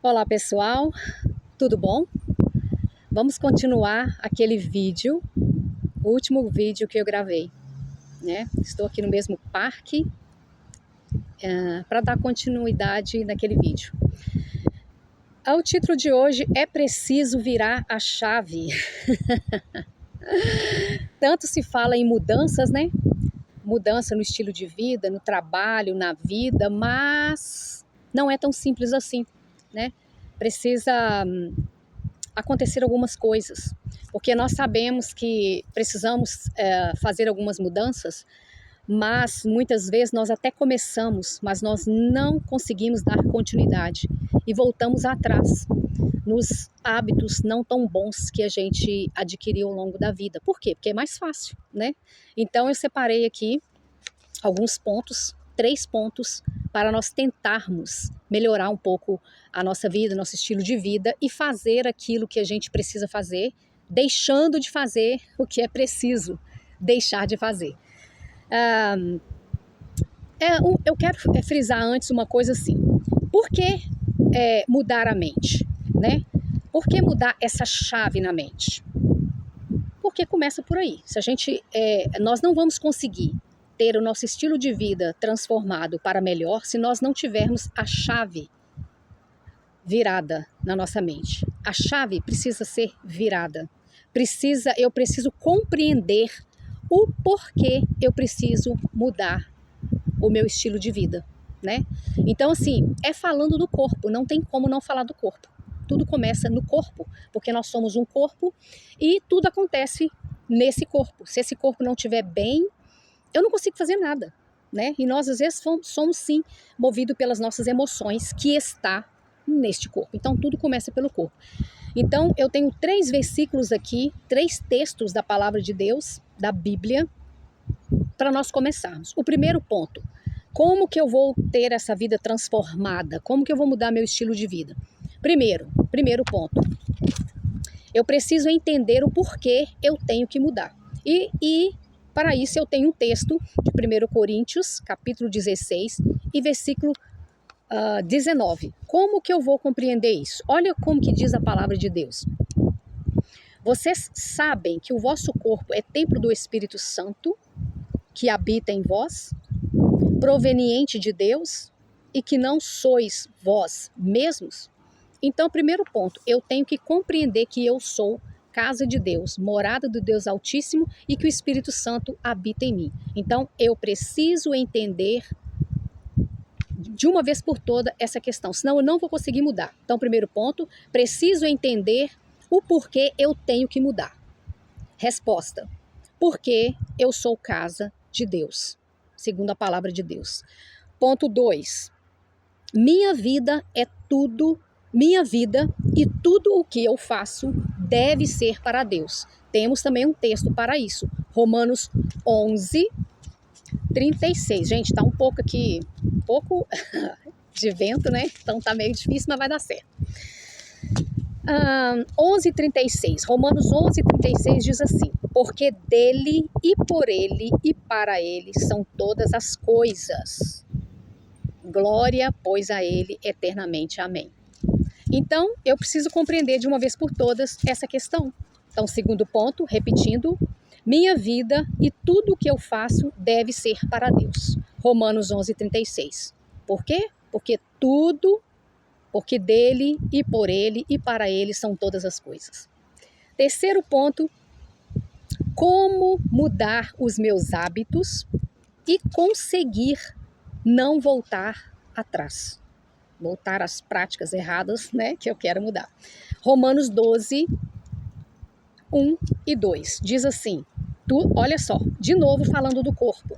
Olá pessoal, tudo bom? Vamos continuar aquele vídeo, o último vídeo que eu gravei, né? Estou aqui no mesmo parque para dar continuidade naquele vídeo. O título de hoje é Preciso Virar a Chave. Tanto se fala em mudanças, né? Mudança no estilo de vida, no trabalho, na vida, mas não é tão simples assim, né? Precisa acontecer algumas coisas, porque nós sabemos que precisamos fazer algumas mudanças, mas muitas vezes nós até começamos, mas nós não conseguimos dar continuidade e voltamos atrás nos hábitos não tão bons que a gente adquiriu ao longo da vida. Por quê? Porque é mais fácil, né? Então eu separei aqui alguns pontos, 3 pontos, para nós tentarmos melhorar um pouco a nossa vida, nosso estilo de vida e fazer aquilo que a gente precisa fazer, deixando de fazer o que é preciso deixar de fazer. Eu quero frisar antes uma coisa assim, por que mudar a mente, né? Por que mudar essa chave na mente? Porque começa por aí. Se a gente, nós não vamos conseguir ter o nosso estilo de vida transformado para melhor se nós não tivermos a chave virada na nossa mente. A chave precisa ser virada. Eu preciso compreender o porquê eu preciso mudar o meu estilo de vida, né? Então, assim, é falando do corpo, não tem como não falar do corpo. Tudo começa no corpo, porque nós somos um corpo e tudo acontece nesse corpo. Se esse corpo não estiver bem, eu não consigo fazer nada, né? E nós, às vezes, somos sim movidos pelas nossas emoções que está neste corpo. Então, tudo começa pelo corpo. Então, eu tenho 3 versículos aqui, 3 textos da palavra de Deus, da Bíblia, para nós começarmos. O primeiro ponto, como que eu vou ter essa vida transformada? Como que eu vou mudar meu estilo de vida? Primeiro ponto, eu preciso entender o porquê eu tenho que mudar. E para isso eu tenho um texto de 1 Coríntios, capítulo 16 e versículo 19. Como que eu vou compreender isso? Olha como que diz a palavra de Deus. Vocês sabem que o vosso corpo é templo do Espírito Santo, que habita em vós, proveniente de Deus, e que não sois vós mesmos? Então, primeiro ponto, eu tenho que compreender que eu sou casa de Deus, morada do Deus Altíssimo e que o Espírito Santo habita em mim. Então, eu preciso entender de uma vez por toda essa questão, senão eu não vou conseguir mudar. Então, primeiro ponto, preciso entender o porquê eu tenho que mudar. Resposta, porque eu sou casa de Deus, segundo a palavra de Deus. Ponto 2, minha vida e tudo o que eu faço deve ser para Deus. Temos também um texto para isso, Romanos 11, 36. Gente, tá um pouco de vento, né? Então tá meio difícil, mas vai dar certo. 11:36, Romanos 11:36 diz assim: porque dele e por ele e para ele são todas as coisas. Glória, pois, a ele eternamente. Amém. Então, eu preciso compreender de uma vez por todas essa questão. Então, segundo ponto, repetindo, minha vida e tudo o que eu faço deve ser para Deus. Romanos 11:36. Por quê? Porque dele e por ele e para ele são todas as coisas. Terceiro ponto, como mudar os meus hábitos e conseguir não voltar atrás. Voltar às práticas erradas, né, que eu quero mudar. Romanos 12, 1 e 2, diz assim, olha só, de novo falando do corpo.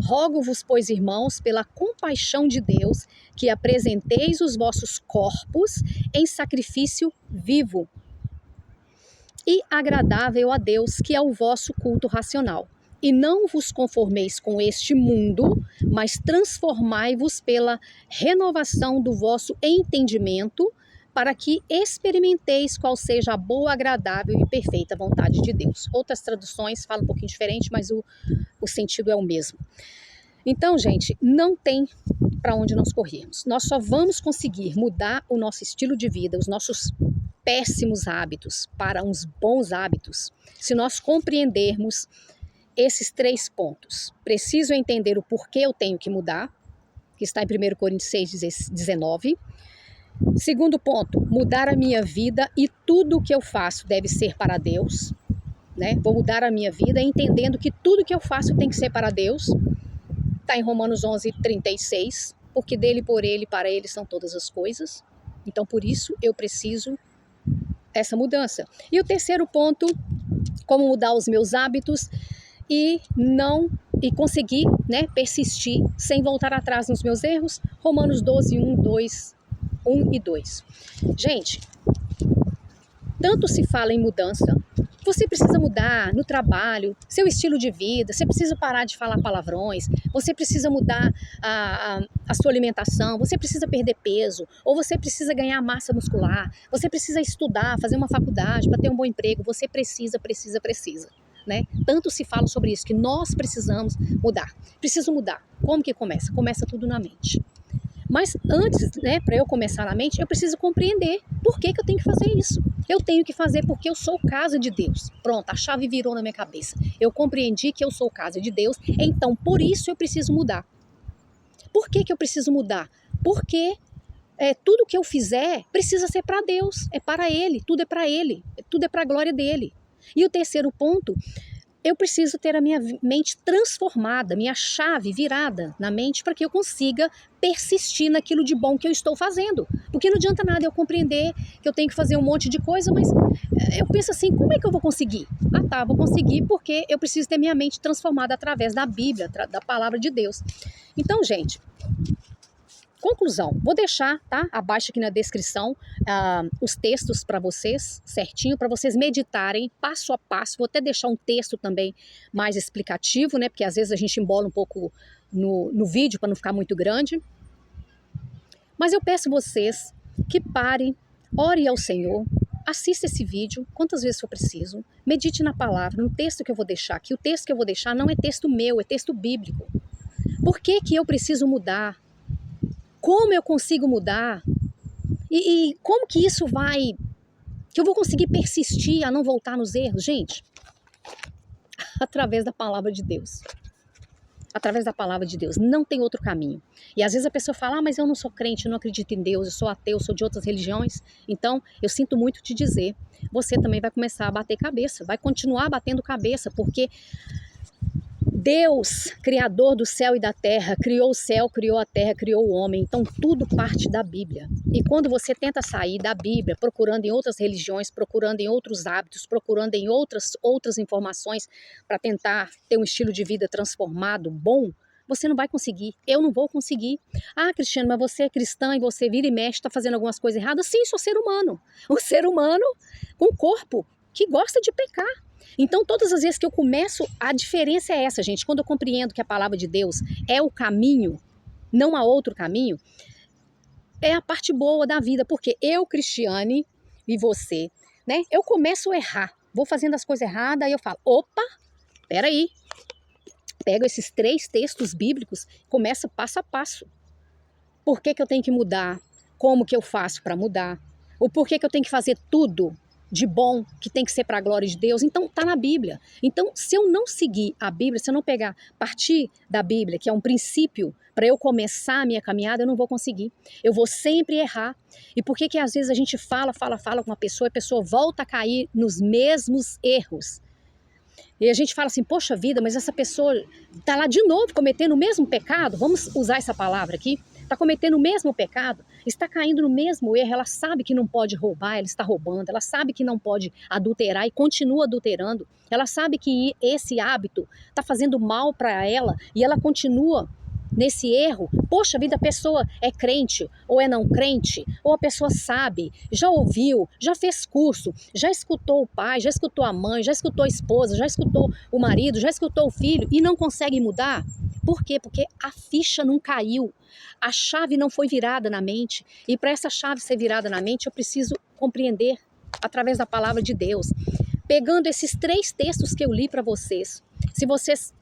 Rogo-vos, pois, irmãos, pela compaixão de Deus, que apresenteis os vossos corpos em sacrifício vivo e agradável a Deus, que é o vosso culto racional. E não vos conformeis com este mundo, mas transformai-vos pela renovação do vosso entendimento, para que experimenteis qual seja a boa, agradável e perfeita vontade de Deus. Outras traduções falam um pouquinho diferente, mas o sentido é o mesmo. Então, gente, não tem para onde nós corrermos. Nós só vamos conseguir mudar o nosso estilo de vida, os nossos péssimos hábitos para uns bons hábitos, se nós compreendermos esses 3 pontos. Preciso entender o porquê eu tenho que mudar, que está em 1 Coríntios 6:19. Segundo ponto, mudar a minha vida e tudo o que eu faço deve ser para Deus, né? Vou mudar a minha vida entendendo que tudo que eu faço tem que ser para Deus. Está em Romanos 11:36, porque dele, por ele, para ele são todas as coisas. Então, por isso, eu preciso essa mudança. E o terceiro ponto, como mudar os meus hábitos e conseguir, né, persistir sem voltar atrás nos meus erros. Romanos 12:1 e 2. Gente, tanto se fala em mudança, você precisa mudar no trabalho, seu estilo de vida, você precisa parar de falar palavrões, você precisa mudar a sua alimentação, você precisa perder peso, ou você precisa ganhar massa muscular, você precisa estudar, fazer uma faculdade para ter um bom emprego, você precisa, né? Tanto se fala sobre isso, que nós precisamos mudar. Preciso mudar. Como que começa? Começa tudo na mente. Mas antes, né, para eu começar na mente, eu preciso compreender por que eu tenho que fazer isso. Eu tenho que fazer porque eu sou casa de Deus. Pronto, a chave virou na minha cabeça. Eu compreendi que eu sou casa de Deus, então por isso eu preciso mudar. Por que eu preciso mudar? Porque tudo que eu fizer precisa ser para Deus, é para Ele, tudo é para Ele, tudo é para a glória dele. E o terceiro ponto, eu preciso ter a minha mente transformada, minha chave virada na mente para que eu consiga persistir naquilo de bom que eu estou fazendo. Porque não adianta nada eu compreender que eu tenho que fazer um monte de coisa, mas eu penso assim, como é que eu vou conseguir? Vou conseguir porque eu preciso ter minha mente transformada através da Bíblia, da palavra de Deus. Então, gente, conclusão, vou deixar, tá, abaixo aqui na descrição os textos para vocês, certinho, para vocês meditarem passo a passo. Vou até deixar um texto também mais explicativo, né, porque às vezes a gente embola um pouco no vídeo para não ficar muito grande. Mas eu peço vocês que parem, ore ao Senhor, assista esse vídeo quantas vezes for preciso, medite na palavra, no texto que eu vou deixar aqui. O texto que eu vou deixar não é texto meu, é texto bíblico. Por que eu preciso mudar? Como eu consigo mudar? E como que isso que eu vou conseguir persistir a não voltar nos erros? Gente, através da palavra de Deus. Através da palavra de Deus, não tem outro caminho. E às vezes a pessoa fala, mas eu não sou crente, eu não acredito em Deus, eu sou ateu, eu sou de outras religiões. Então, eu sinto muito te dizer, você também vai começar a bater cabeça, vai continuar batendo cabeça, porque Deus, Criador do céu e da terra, criou o céu, criou a terra, criou o homem. Então tudo parte da Bíblia. E quando você tenta sair da Bíblia, procurando em outras religiões, procurando em outros hábitos, procurando em outras informações para tentar ter um estilo de vida transformado, bom, você não vai conseguir. Eu não vou conseguir. Cristiano, mas você é cristã e você vira e mexe, está fazendo algumas coisas erradas? Sim, sou ser humano. Um ser humano com corpo que gosta de pecar. Então, todas as vezes que eu começo, a diferença é essa, gente. Quando eu compreendo que a palavra de Deus é o caminho, não há outro caminho, é a parte boa da vida. Porque eu, Cristiane, e você, né? Eu começo a errar. Vou fazendo as coisas erradas, aí eu falo, opa, peraí. Pego esses 3 textos bíblicos, começa passo a passo. Por que eu tenho que mudar? Como que eu faço para mudar? O porquê que eu tenho que fazer tudo de bom, que tem que ser para a glória de Deus. Então tá na Bíblia. Então, se eu não seguir a Bíblia, se eu não partir da Bíblia, que é um princípio para eu começar a minha caminhada, eu não vou conseguir. Eu vou sempre errar. E por que às vezes a gente fala com uma pessoa e a pessoa volta a cair nos mesmos erros? E a gente fala assim, poxa vida, mas essa pessoa tá lá de novo cometendo o mesmo pecado, vamos usar essa palavra aqui, está cometendo o mesmo pecado, está caindo no mesmo erro, ela sabe que não pode roubar, ela está roubando, ela sabe que não pode adulterar e continua adulterando, ela sabe que esse hábito está fazendo mal para ela e ela continua nesse erro. Poxa vida, a pessoa é crente ou é não crente, ou a pessoa sabe, já ouviu, já fez curso, já escutou o pai, já escutou a mãe, já escutou a esposa, já escutou o marido, já escutou o filho e não consegue mudar. Por quê? Porque a ficha não caiu, a chave não foi virada na mente, e para essa chave ser virada na mente eu preciso compreender através da palavra de Deus. Pegando esses 3 textos que eu li para vocês, se vocês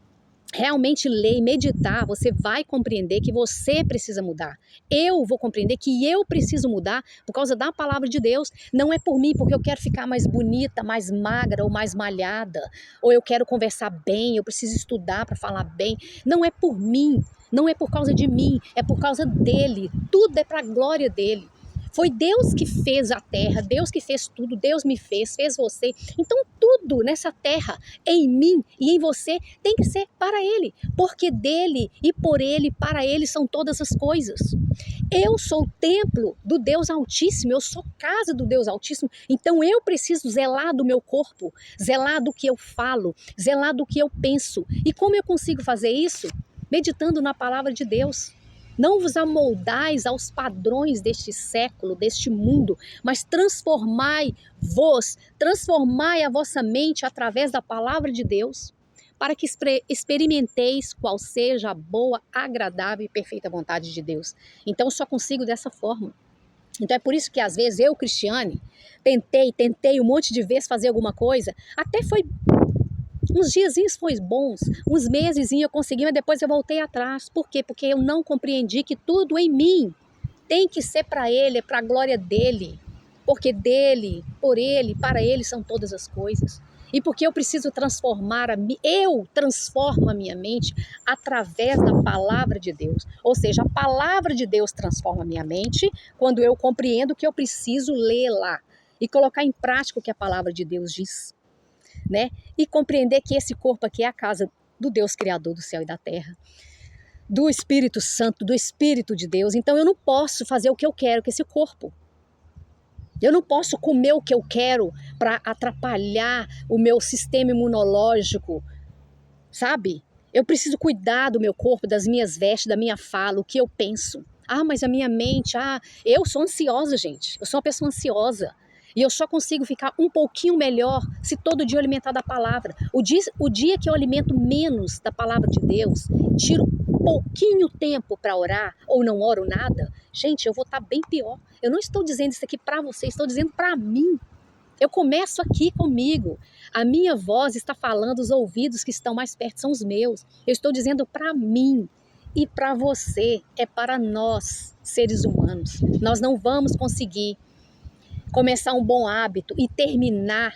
realmente ler e meditar, você vai compreender que você precisa mudar. Eu vou compreender que eu preciso mudar por causa da palavra de Deus. Não é por mim, porque eu quero ficar mais bonita, mais magra ou mais malhada, ou eu quero conversar bem, eu preciso estudar para falar bem. Não é por mim, não é por causa de mim, é por causa dele. Tudo é para a glória dele. Foi Deus que fez a terra, Deus que fez tudo, Deus me fez você. Então tudo nessa terra, em mim e em você, tem que ser para Ele. Porque dele e por Ele, para Ele são todas as coisas. Eu sou o templo do Deus Altíssimo, eu sou casa do Deus Altíssimo. Então eu preciso zelar do meu corpo, zelar do que eu falo, zelar do que eu penso. E como eu consigo fazer isso? Meditando na palavra de Deus. Não vos amoldais aos padrões deste século, deste mundo, mas transformai a vossa mente através da palavra de Deus, para que experimenteis qual seja a boa, agradável e perfeita vontade de Deus. Então eu só consigo dessa forma. Então é por isso que às vezes eu, Cristiane, tentei um monte de vezes fazer alguma coisa, até foi... Uns diazinhos foi bons, uns meses eu consegui, mas depois eu voltei atrás. Por quê? Porque eu não compreendi que tudo em mim tem que ser para Ele, é para a glória dEle. Porque dEle, por Ele, para Ele são todas as coisas. E porque eu preciso eu transformo a minha mente através da palavra de Deus. Ou seja, a palavra de Deus transforma a minha mente quando eu compreendo que eu preciso lê-la e colocar em prática o que a palavra de Deus diz. Né? E compreender que esse corpo aqui é a casa do Deus Criador do céu e da terra, do Espírito Santo, do Espírito de Deus. Então eu não posso fazer o que eu quero com esse corpo. Eu não posso comer o que eu quero para atrapalhar o meu sistema imunológico, sabe? Eu preciso cuidar do meu corpo, das minhas vestes, da minha fala, o que eu penso. Mas a minha mente, eu sou ansiosa, gente. Eu sou uma pessoa ansiosa. E eu só consigo ficar um pouquinho melhor se todo dia eu alimentar da palavra. O dia que eu alimento menos da palavra de Deus, tiro pouquinho tempo para orar ou não oro nada, gente, eu vou estar bem pior. Eu não estou dizendo isso aqui para você, estou dizendo para mim. Eu começo aqui comigo. A minha voz está falando, os ouvidos que estão mais perto são os meus. Eu estou dizendo para mim e para você, é para nós, seres humanos. Nós não vamos conseguir começar um bom hábito e terminar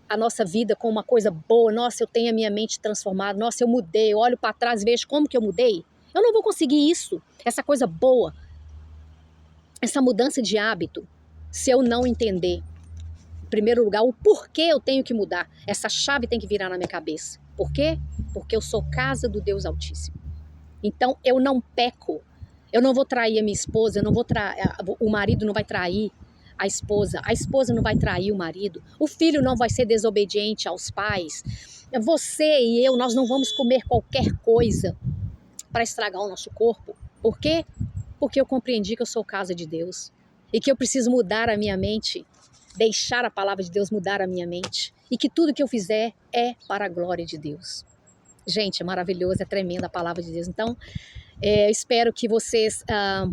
a nossa vida com uma coisa boa. Nossa, eu tenho a minha mente transformada. Nossa, eu mudei. Eu olho para trás e vejo como que eu mudei. Eu não vou conseguir isso, essa coisa boa, essa mudança de hábito, se eu não entender, em primeiro lugar, o porquê eu tenho que mudar. Essa chave tem que virar na minha cabeça. Por quê? Porque eu sou casa do Deus Altíssimo. Então, eu não peco. Eu não vou trair a minha esposa, o marido não vai trair a esposa não vai trair o marido, o filho não vai ser desobediente aos pais, você e eu, nós não vamos comer qualquer coisa para estragar o nosso corpo. Por quê? Porque eu compreendi que eu sou casa de Deus e que eu preciso mudar a minha mente, deixar a palavra de Deus mudar a minha mente e que tudo que eu fizer é para a glória de Deus. Gente, é maravilhoso, é tremenda a palavra de Deus. Então, espero que vocês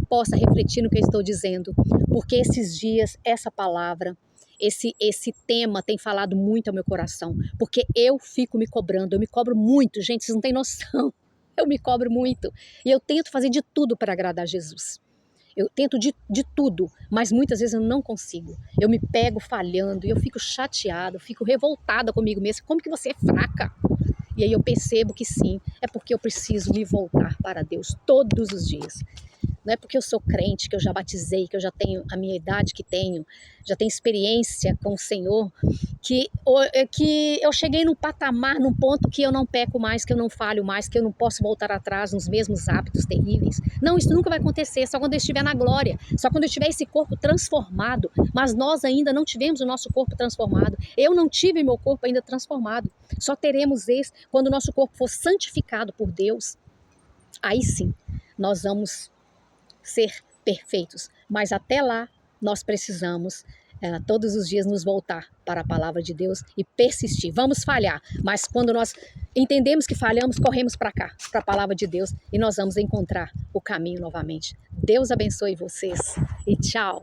possam refletir no que eu estou dizendo, porque esses dias, essa palavra, esse tema tem falado muito ao meu coração, porque eu fico me cobrando, eu me cobro muito, gente, vocês não têm noção, eu me cobro muito, e eu tento fazer de tudo para agradar Jesus. Eu tento de tudo, mas muitas vezes eu não consigo. Eu me pego falhando e eu fico chateada, eu fico revoltada comigo mesma. Como que você é fraca? E aí eu percebo que sim, é porque eu preciso me voltar para Deus todos os dias. Não é porque eu sou crente, que eu já batizei, que eu já tenho a minha idade que tenho, já tenho experiência com o Senhor, que eu cheguei num patamar, num ponto que eu não peco mais, que eu não falho mais, que eu não posso voltar atrás nos mesmos hábitos terríveis. Não, isso nunca vai acontecer, só quando eu estiver na glória, só quando eu tiver esse corpo transformado. Mas nós ainda não tivemos o nosso corpo transformado. Eu não tive meu corpo ainda transformado. Só teremos esse quando o nosso corpo for santificado por Deus. Aí sim, nós vamos ser perfeitos, mas até lá nós precisamos todos os dias nos voltar para a palavra de Deus e persistir. Vamos falhar, mas quando nós entendemos que falhamos, corremos para cá, para a palavra de Deus, e nós vamos encontrar o caminho novamente. Deus abençoe vocês e tchau!